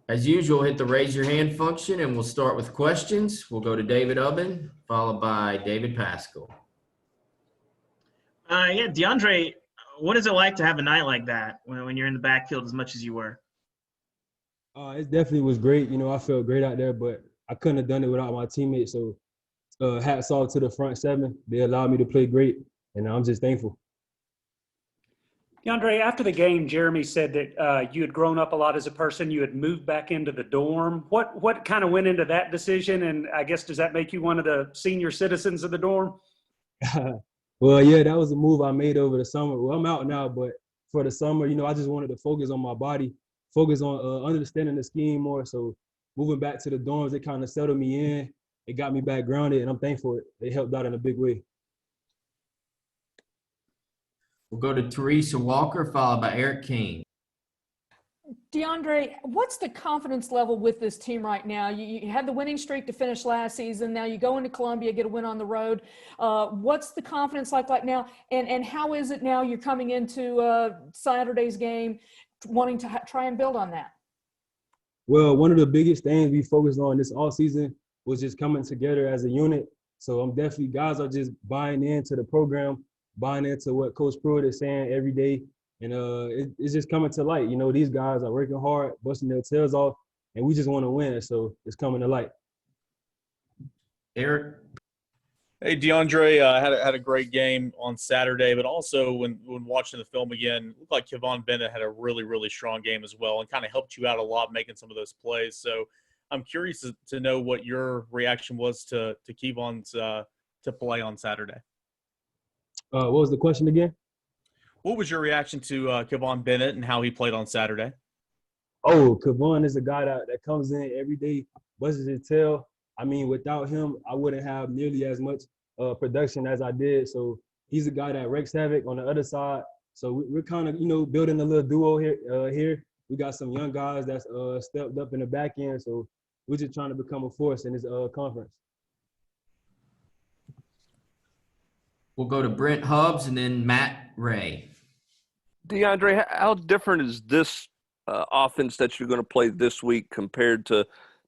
As usual, hit the raise your hand function and we'll start with questions. We'll go to David Ubben, followed by David Pascal. Yeah, Deandre, what is it like to have a night like that when you're in the backfield as much as you were? It definitely was great. I felt great out there, but I couldn't have done it without my teammates. So hats off to the front seven. They allowed me to play great, and I'm just thankful. Deandre, after the game, Jeremy said that you had grown up a lot as a person. You had moved back into the dorm. What kind of went into that decision? And I guess, does that make you one of the senior citizens of the dorm? Well, yeah, that was a move I made over the summer. Well, I'm out now, but for the summer, I just wanted to focus on my body, focus on understanding the scheme more. So moving back to the dorms, it kind of settled me in. It got me back grounded, and I'm thankful it helped out in a big way. We'll go to Teresa Walker, followed by Eric King. Deandre, what's the confidence level with this team right now? You had the winning streak to finish last season. Now you go into Columbia, get a win on the road. What's the confidence like right now? And how is it now you're coming into Saturday's game wanting to try and build on that? Well, one of the biggest things we focused on this offseason was just coming together as a unit. So I'm definitely, guys are just buying into the program, buying into what Coach Pruitt is saying every day. And it's just coming to light. These guys are working hard, busting their tails off, and we just want to win. So it's coming to light. Eric? Hey, Deandre, had a great game on Saturday, but also when watching the film again, it looked like Kevon Bennett had a really, really strong game as well and kind of helped you out a lot making some of those plays. So I'm curious to know what your reaction was to Kevon's to play on Saturday. What was the question again? What was your reaction to Kevon Bennett and how he played on Saturday? Oh, Kevon is a guy that comes in every day, busts his tail. I mean, without him, I wouldn't have nearly as much production as I did. So he's a guy that wreaks havoc on the other side. So we're kind of, building a little duo here. We got some young guys that's stepped up in the back end. So we're just trying to become a force in this conference. We'll go to Brent Hubbs and then Matt Ray. Deandre, how different is this offense that you're going to play this week compared to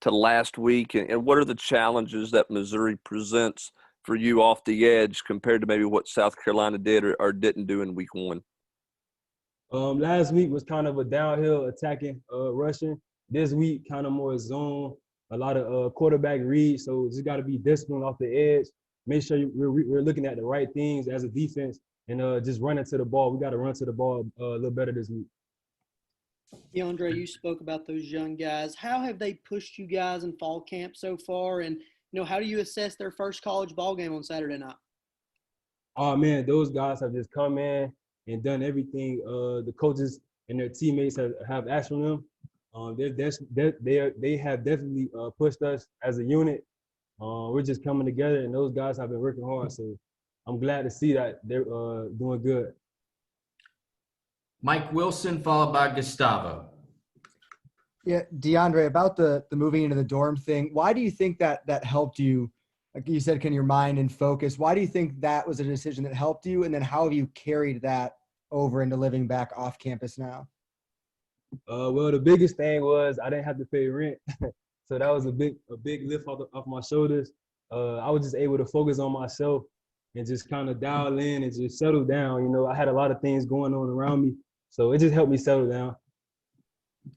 last week? And what are the challenges that Missouri presents for you off the edge compared to maybe what South Carolina did or didn't do in week one? Last week was kind of a downhill attacking, rushing. This week, kind of more zone, a lot of quarterback reads. So just got to be disciplined off the edge. Make sure we're looking at the right things as a defense and just running to the ball. We got to run to the ball a little better this week. Deandre, you spoke about those young guys. How have they pushed you guys in fall camp so far? And, how do you assess their first college ball game on Saturday night? Oh, man, those guys have just come in and done everything the coaches and their teammates have asked from them. They have definitely pushed us as a unit. We're just coming together, and those guys have been working hard. So I'm glad to see that they're doing good. Mike Wilson, followed by Gustavo. Yeah, Deandre, about the moving into the dorm thing, why do you think that helped you? Like you said, can your mind and focus? Why do you think that was a decision that helped you? And then how have you carried that over into living back off campus now? Well, the biggest thing was I didn't have to pay rent. So that was a big lift off my shoulders. I was just able to focus on myself and just kind of dial in and just settle down. I had a lot of things going on around me. So it just helped me settle down.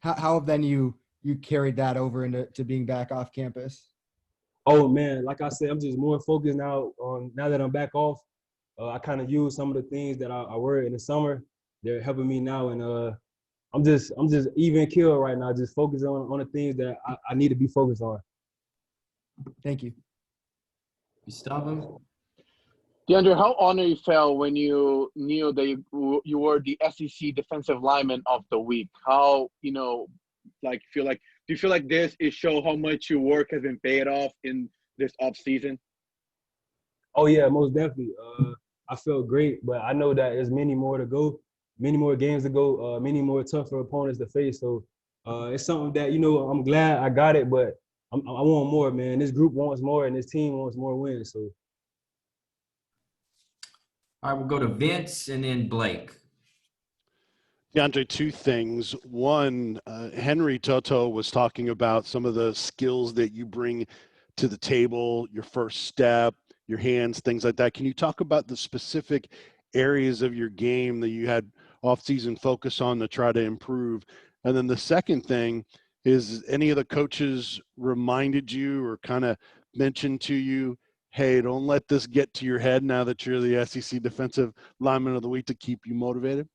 How have then you carried that over into being back off campus? Oh, man, like I said, I'm just more focused now that I'm back off. I kind of use some of the things that I worried in the summer. They're helping me now. And I'm just even keel right now, just focusing on the things that I need to be focused on. Thank you. Gustavo? Deandre, how honored you felt when you knew that you were the SEC Defensive Lineman of the Week? How, do you feel like this is show how much your work has been paid off in this off season? Oh, yeah, most definitely. I felt great, but I know that there's many more to go, many more games to go, many more tougher opponents to face. So it's something that, I'm glad I got it, but I want more, man. This group wants more, and this team wants more wins. So. All right, we'll go to Vince and then Blake. Deandre, two things. One, Henry Toto was talking about some of the skills that you bring to the table, your first step, your hands, things like that. Can you talk about the specific areas of your game that you had off-season focus on to try to improve? And then the second thing is, any of the coaches reminded you or kind of mentioned to you, hey, don't let this get to your head now that you're the SEC Defensive Lineman of the Week, to keep you motivated?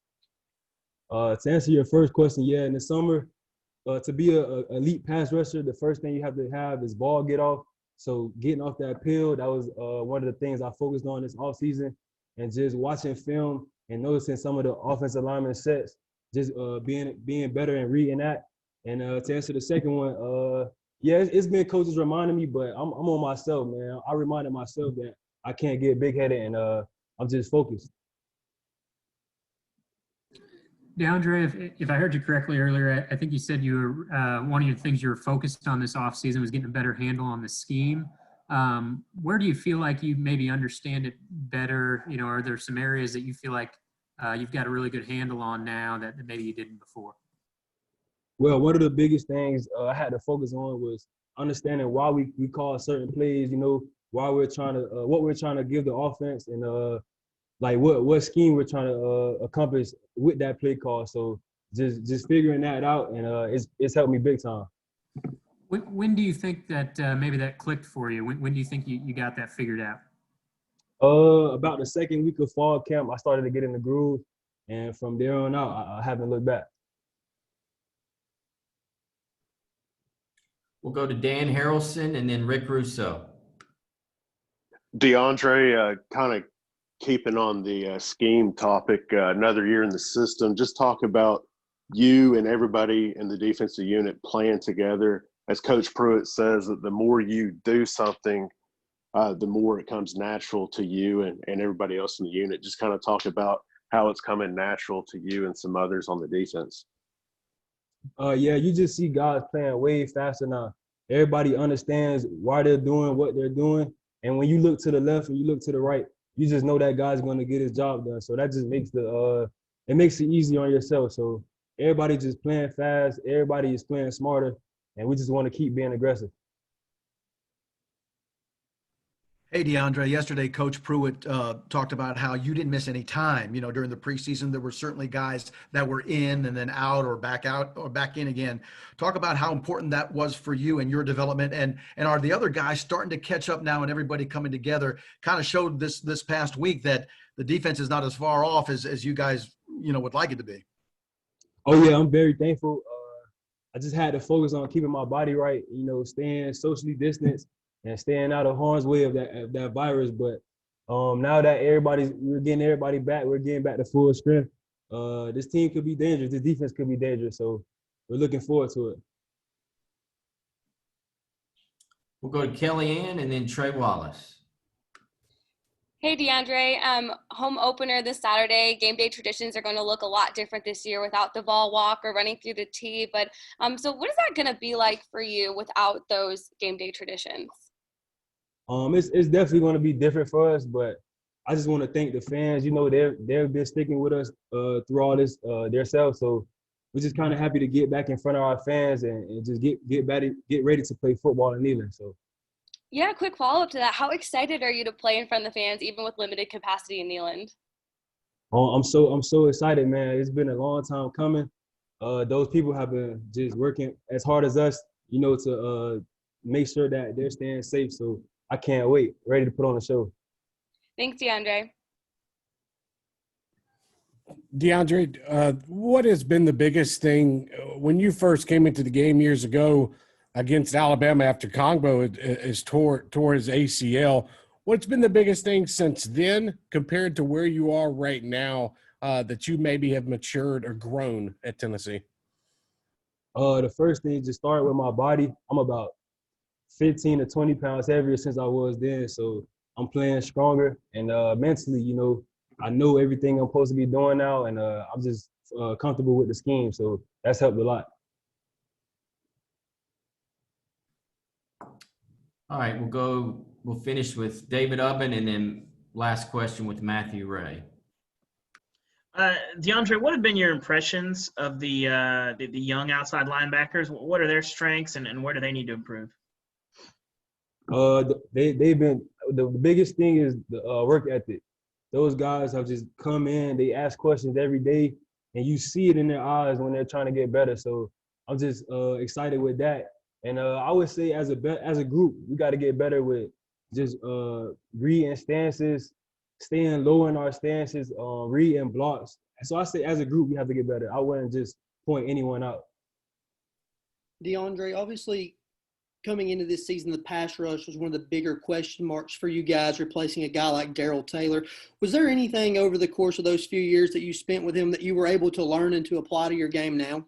To answer your first question, yeah, in the summer, to be a elite pass rusher, the first thing you have to have is ball get off. So getting off that pill, that was one of the things I focused on this offseason, and just watching film and noticing some of the offensive lineman sets, just being better and reading that. And to answer the second one, yeah, it's been coaches reminding me, but I'm on myself, man. I reminded myself that I can't get big headed, and I'm just focused. Deandre, if I heard you correctly earlier, I think you said you were one of your things you were focused on this offseason was getting a better handle on the scheme. Where do you feel like you maybe understand it better? You know, are there some areas that you feel like you've got a really good handle on now that maybe you didn't before? Well, one of the biggest things I had to focus on was understanding why we call certain plays, you know, why we're trying to, what we're trying to give the offense, and like what scheme we're trying to accomplish with that play call. So just figuring that out, and it's helped me big time. When do you think that maybe that clicked for you? When do you think you got that figured out? About the second week of fall camp, I started to get in the groove, and from there on out, I haven't looked back. We'll go to Dan Harrelson and then Rick Russo. Deandre, kind of keeping on the scheme topic, another year in the system, just talk about you and everybody in the defensive unit playing together. As Coach Pruitt says, that the more you do something, the more it comes natural to you and everybody else in the unit. Just kind of talk about how it's coming natural to you and some others on the defense. Yeah, you just see guys playing way faster now. Everybody understands why they're doing what they're doing. And when you look to the left and you look to the right, you just know that guy's going to get his job done. So that just makes it makes it easy on yourself. So everybody just playing fast. Everybody is playing smarter. And we just want to keep being aggressive. Hey, Deandre, yesterday, Coach Pruitt talked about how you didn't miss any time. You know, during the preseason, there were certainly guys that were in and then out or back in again. Talk about how important that was for you and your development. And are the other guys starting to catch up now and everybody coming together? Kind of showed this past week that the defense is not as far off as you guys, you know, would like it to be. Oh, yeah, I'm very thankful. I just had to focus on keeping my body right, you know, staying socially distanced and staying out of harm's way of that virus. But now that we're getting everybody back, we're getting back to full strength. This team could be dangerous. This defense could be dangerous. So we're looking forward to it. We'll go to Kellyanne and then Trey Wallace. Hey, Deandre, home opener this Saturday. Game day traditions are going to look a lot different this year without the ball walk or running through the tee. But so what is that going to be like for you without those game day traditions? It's definitely going to be different for us, but I just want to thank the fans. You know, they've been sticking with us through all this themselves. So we're just kind of happy to get back in front of our fans and just get ready to play football in Neyland. So. Yeah, quick follow-up to that. How excited are you to play in front of the fans, even with limited capacity in Neyland? I'm so excited, man. It's been a long time coming. Those people have been just working as hard as us, you know, to make sure that they're staying safe. So I can't wait. Ready to put on a show. Thanks, Deandre. Deandre, what has been the biggest thing when you first came into the game years ago against Alabama after Kongbo is tore his ACL? What's been the biggest thing since then compared to where you are right now that you maybe have matured or grown at Tennessee? The first thing, just start with my body. I'm about 15 to 20 pounds heavier since I was then. So I'm playing stronger, and mentally, you know, I know everything I'm supposed to be doing now, and I'm just comfortable with the scheme. So that's helped a lot. All right, we'll finish with David Ubben and then last question with Matthew Ray. Deandre, what have been your impressions of the young outside linebackers? What are their strengths and where do they need to improve? They've been the biggest thing is the work ethic. Those guys have just come in. They ask questions every day, and you see it in their eyes when they're trying to get better. So I'm just excited with that. And I would say as a group, we got to get better with just reading stances, staying low in our stances, reading blocks. So I say as a group, we have to get better. I wouldn't just point anyone out. DeAndre, obviously coming into this season, the pass rush was one of the bigger question marks for you guys, replacing a guy like Darrell Taylor. Was there anything over the course of those few years that you spent with him that you were able to learn and to apply to your game now?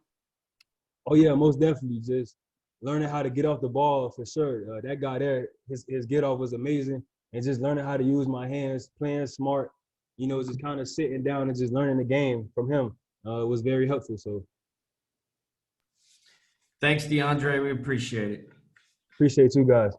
Oh yeah, most definitely. Just learning how to get off the ball for sure. That guy there, his get off was amazing, and just learning how to use my hands, playing smart. Just kind of sitting down and just learning the game from him was very helpful. So Thanks, DeAndre. We appreciate it. appreciate you guys.